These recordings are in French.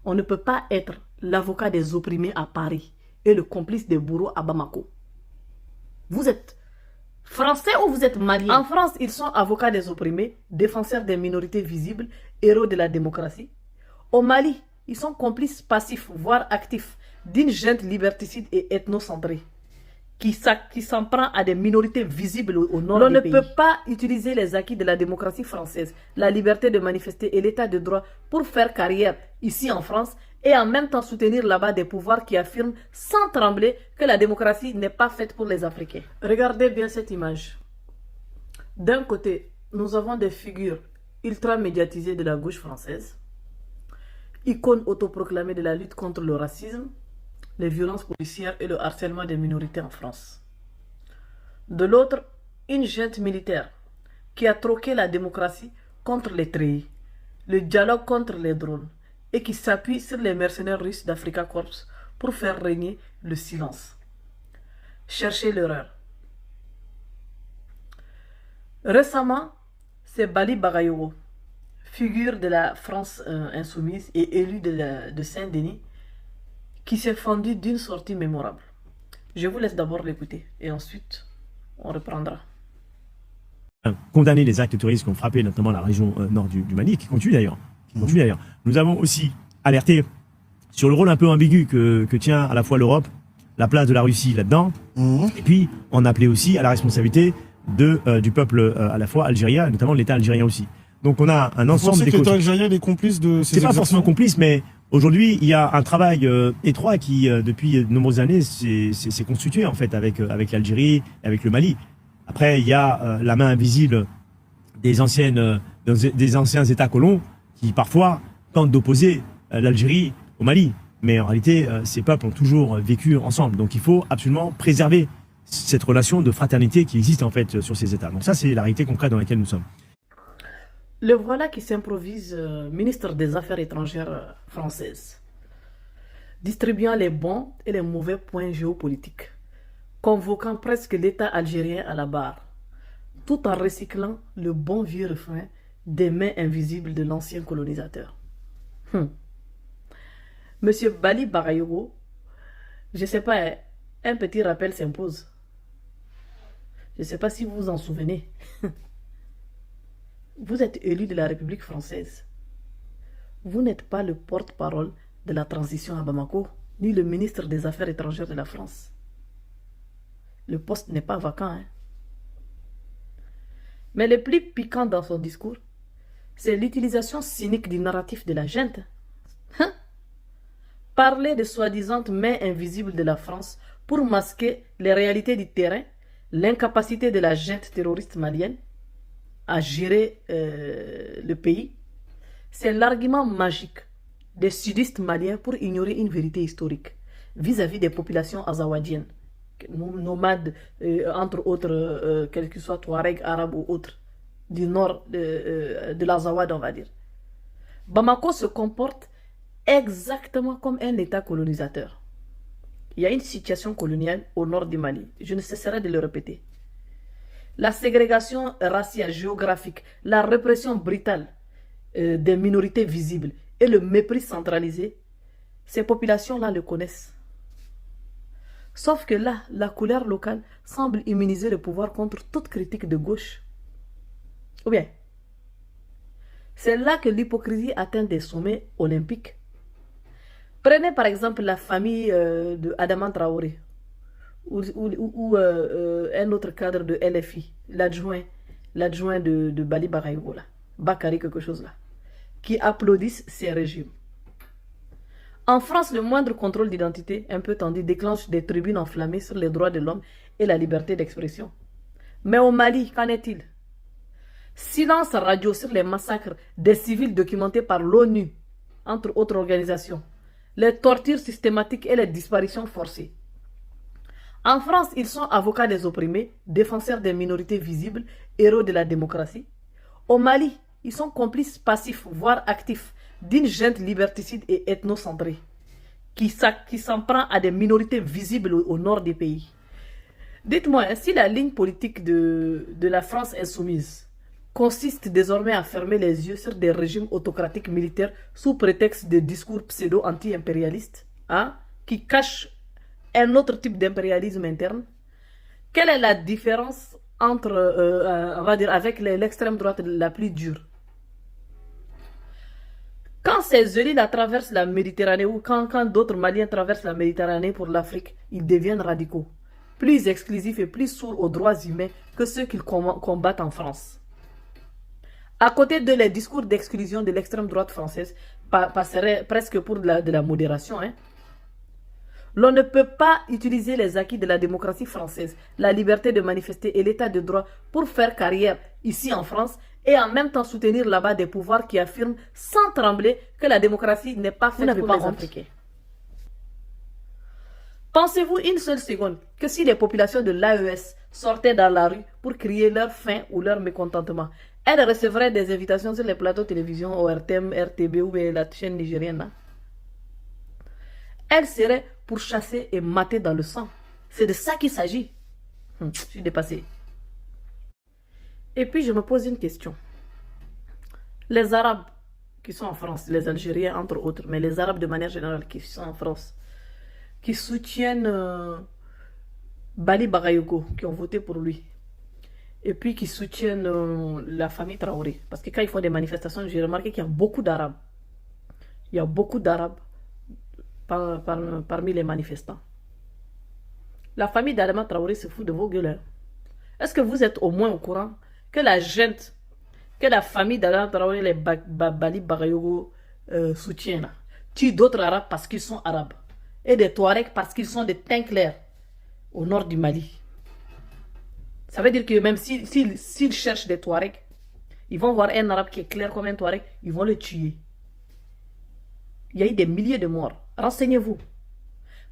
On ne peut pas être l'avocat des opprimés à Paris et le complice des bourreaux à Bamako. Vous êtes français ou vous êtes malien? En France, ils sont avocats des opprimés, défenseurs des minorités visibles, héros de la démocratie. Au Mali, ils sont complices passifs, voire actifs, d'une junte liberticide et ethnocentrée qui s'en prend à des minorités visibles au nord du pays. On ne peut pas utiliser les acquis de la démocratie française, la liberté de manifester et l'état de droit pour faire carrière ici en France et en même temps soutenir là-bas des pouvoirs qui affirment sans trembler que la démocratie n'est pas faite pour les Africains. Regardez bien cette image. D'un côté, nous avons des figures ultra médiatisées de la gauche française, icônes autoproclamées de la lutte contre le racisme, les violences policières et le harcèlement des minorités en France. De l'autre, une junte militaire qui a troqué la démocratie contre les treillis, le dialogue contre les drones et qui s'appuie sur les mercenaires russes d'Africa Corps pour faire régner le silence. Cherchez l'erreur. Récemment, c'est Bali Bagayoko, figure de la France insoumise et élu de Saint-Denis, qui s'est fendu d'une sortie mémorable. Je vous laisse d'abord l'écouter et ensuite on reprendra. Condamner les actes terroristes qui ont frappé notamment la région nord du Mali, qui continue d'ailleurs. Nous avons aussi alerté sur le rôle un peu ambigu que tient à la fois l'Europe, la place de la Russie là-dedans, et puis on appelait aussi à la responsabilité du peuple à la fois algérien, notamment de l'État algérien aussi. Donc on a un ensemble de... Vous pensez que l'État algérien est complice de ces... C'est pas forcément complice, mais aujourd'hui il y a un travail étroit qui, depuis de nombreuses années, s'est constitué en fait avec l'Algérie, avec le Mali. Après, il y a la main invisible des anciens États colons qui parfois tentent d'opposer l'Algérie au Mali. Mais en réalité, ces peuples ont toujours vécu ensemble. Donc il faut absolument préserver cette relation de fraternité qui existe en fait sur ces États. Donc ça, c'est la réalité concrète dans laquelle nous sommes. Le voilà qui s'improvise ministre des Affaires étrangères française, distribuant les bons et les mauvais points géopolitiques, convoquant presque l'État algérien à la barre, tout en recyclant le bon vieux refrain des mains invisibles de l'ancien colonisateur. Monsieur Bali Bagayoko, je ne sais pas, un petit rappel s'impose. Je ne sais pas si vous vous en souvenez. Vous êtes élu de la République française. Vous n'êtes pas le porte-parole de la transition à Bamako, ni le ministre des Affaires étrangères de la France. Le poste n'est pas vacant. Hein? Mais le plus piquant dans son discours, c'est l'utilisation cynique du narratif de la junte. Hein? Parler de soi-disant main invisible de la France pour masquer les réalités du terrain, l'incapacité de la junte terroriste malienne à gérer le pays, c'est l'argument magique des sudistes maliens pour ignorer une vérité historique vis-à-vis des populations azawadiennes, nomades, entre autres, quels que soient Touareg, Arabes ou autres, du nord de l'Azawad, on va dire. Bamako se comporte exactement comme un État colonisateur. Il y a une situation coloniale au nord du Mali, je ne cesserai de le répéter. La ségrégation raciale, géographique, la répression brutale des minorités visibles et le mépris centralisé, ces populations-là le connaissent. Sauf que là, la couleur locale semble immuniser le pouvoir contre toute critique de gauche. Ou bien, c'est là que l'hypocrisie atteint des sommets olympiques. Prenez par exemple la famille de Adama Traoré ou un autre cadre de LFI, l'adjoint de Bali Bagayoko, Bakary quelque chose là, qui applaudissent ces régimes. En France, le moindre contrôle d'identité un peu tendu déclenche des tribunes enflammées sur les droits de l'homme et la liberté d'expression. Mais au Mali, qu'en est-il? Silence radio sur les massacres des civils documentés par l'ONU, entre autres organisations, les tortures systématiques et les disparitions forcées. En France, ils sont avocats des opprimés, défenseurs des minorités visibles, héros de la démocratie. Au Mali, ils sont complices passifs, voire actifs, d'une junte liberticide et ethnocentrée, qui s'en prend à des minorités visibles au nord du pays. Dites-moi, si la ligne politique de la France insoumise consiste désormais à fermer les yeux sur des régimes autocratiques militaires sous prétexte de discours pseudo-anti-impérialistes, hein, qui cachent un autre type d'impérialisme interne. Quelle est la différence entre, on va dire, avec l'extrême droite la plus dure? Quand ces élites traversent la Méditerranée ou quand d'autres Maliens traversent la Méditerranée pour l'Afrique, ils deviennent radicaux, plus exclusifs et plus sourds aux droits humains que ceux qu'ils combattent en France. À côté de les discours d'exclusion de l'extrême droite française passeraient presque pour de la modération. Hein. L'on ne peut pas utiliser les acquis de la démocratie française, la liberté de manifester et l'état de droit pour faire carrière ici en France et en même temps soutenir là-bas des pouvoirs qui affirment sans trembler que la démocratie n'est pas faite pour les Africains. Pensez-vous une seule seconde que si les populations de l'AES sortaient dans la rue pour crier leur faim ou leur mécontentement, elles recevraient des invitations sur les plateaux de télévision ORTM, RTB ou la chaîne nigérienne là? Elles seraient pourchassées et matées dans le sang. C'est de ça qu'il s'agit. Je suis dépassé. Et puis je me pose une question. Les Arabes qui sont en France, les Algériens entre autres, mais les Arabes de manière générale qui sont en France, qui soutiennent Bali Bagayoko, qui ont voté pour lui, et puis qui soutiennent la famille Traoré. Parce que quand ils font des manifestations, j'ai remarqué qu'il y a beaucoup d'Arabes. Il y a beaucoup d'Arabes parmi les manifestants. La famille d'Adama Traoré se fout de vos gueules. Est-ce que vous êtes au moins au courant que la gente, que la famille d'Adama Traoré, les Bali Bagayogo soutiennent, tuent d'autres Arabes parce qu'ils sont Arabes et des Touaregs parce qu'ils sont des teints clairs au nord du Mali? Ça veut dire que même s'ils cherchent des Touaregs, ils vont voir un Arabe qui est clair comme un Touareg, ils vont le tuer. Il y a eu des milliers de morts. Renseignez-vous.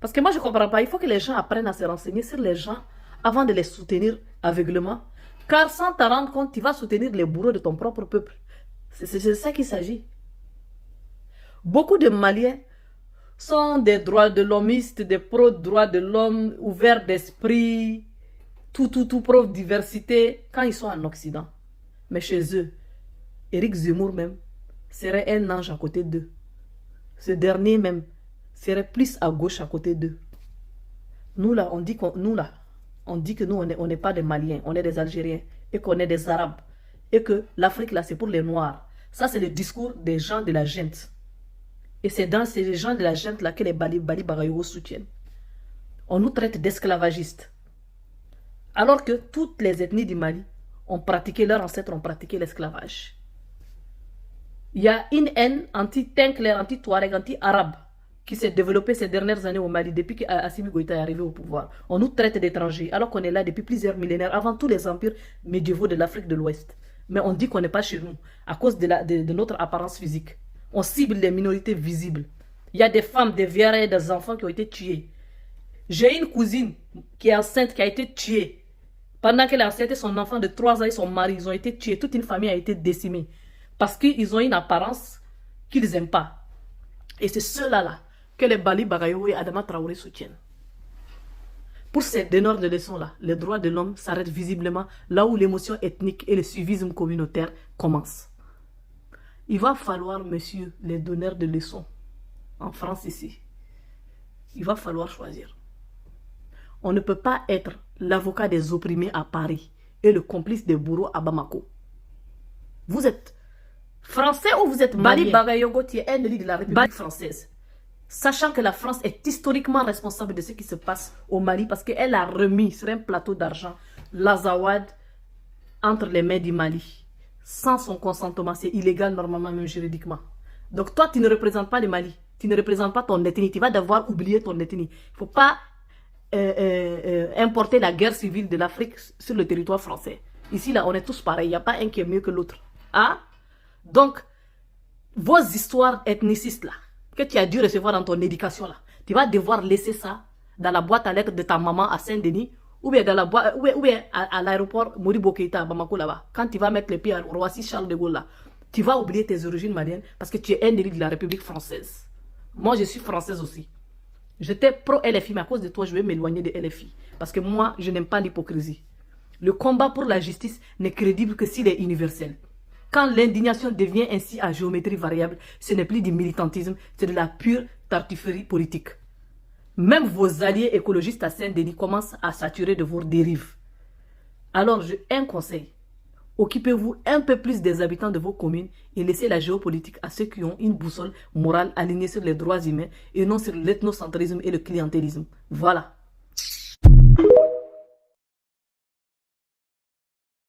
Parce que moi, je ne comprends pas. Il faut que les gens apprennent à se renseigner sur les gens avant de les soutenir aveuglement. Car sans t'en rendre compte, tu vas soutenir les bourreaux de ton propre peuple. C'est de ça qu'il s'agit. Beaucoup de Maliens sont des droits de l'hommistes, des pro-droits de l'homme, ouverts d'esprit, tout pro-diversité, quand ils sont en Occident. Mais chez eux, Éric Zemmour même serait un ange à côté d'eux. Ce dernier même serait plus à gauche à côté d'eux. Nous là, on dit que nous, on n'est pas des Maliens, on est des Algériens et qu'on est des Arabes. Et que l'Afrique là, c'est pour les Noirs. Ça, c'est le discours des gens de la gente. Et c'est dans ces gens de la gente là que les Bali Bagayogo soutiennent. On nous traite d'esclavagistes. Alors que toutes les ethnies du Mali ont pratiqué, leurs ancêtres ont pratiqué l'esclavage. Il y a une haine anti-Tenkler, anti-Touareg, anti-Arabe qui s'est développée ces dernières années au Mali depuis qu'Assimi Goïta est arrivé au pouvoir. On nous traite d'étrangers alors qu'on est là depuis plusieurs millénaires avant tous les empires médiévaux de l'Afrique de l'Ouest. Mais on dit qu'on n'est pas chez nous à cause de notre apparence physique. On cible les minorités visibles. Il y a des femmes, des vieillards et des enfants qui ont été tués. J'ai une cousine qui est enceinte, qui a été tuée. Pendant qu'elle est enceinte, son enfant de 3 ans et son mari, ils ont été tués. Toute une famille a été décimée. Parce qu'ils ont une apparence qu'ils n'aiment pas. Et c'est ceux-là que les Bali Bagayogo et Adama Traoré soutiennent. Pour ces donneurs de leçons-là, les droits de l'homme s'arrêtent visiblement là où l'émotion ethnique et le suivisme communautaire commencent. Il va falloir, monsieur, les donneurs de leçons, en France ici, il va falloir choisir. On ne peut pas être l'avocat des opprimés à Paris et le complice des bourreaux à Bamako. Vous êtes français ou vous êtes malien? Bali Bagayogo, tu es un élu de la République française. Sachant que la France est historiquement responsable de ce qui se passe au Mali parce qu'elle a remis sur un plateau d'argent l'Azawad entre les mains du Mali. Sans son consentement, c'est illégal normalement, même juridiquement. Donc toi, tu ne représentes pas le Mali. Tu ne représentes pas ton ethnie. Tu vas devoir oublier ton ethnie. Il ne faut pas importer la guerre civile de l'Afrique sur le territoire français. Ici, là, on est tous pareils. Il n'y a pas un qui est mieux que l'autre. Hein? Donc, vos histoires ethnicistes là, que tu as dû recevoir dans ton éducation là, tu vas devoir laisser ça dans la boîte à lettres de ta maman à Saint-Denis ou bien, dans la boîte, ou bien à l'aéroport Moribo Keïta à Bamako là-bas. Quand tu vas mettre les pieds à Roissy Charles de Gaulle là, tu vas oublier tes origines maliennes parce que tu es un élu de la République française. Moi, je suis française aussi. J'étais pro-LFI, mais à cause de toi, je vais m'éloigner de LFI. Parce que moi, je n'aime pas l'hypocrisie. Le combat pour la justice n'est crédible que s'il est universel. Quand l'indignation devient ainsi à géométrie variable, ce n'est plus du militantisme, c'est de la pure tartufferie politique. Même vos alliés écologistes à Saint-Denis commencent à saturer de vos dérives. Alors, un conseil. Occupez-vous un peu plus des habitants de vos communes et laissez la géopolitique à ceux qui ont une boussole morale alignée sur les droits humains et non sur l'ethnocentrisme et le clientélisme. Voilà.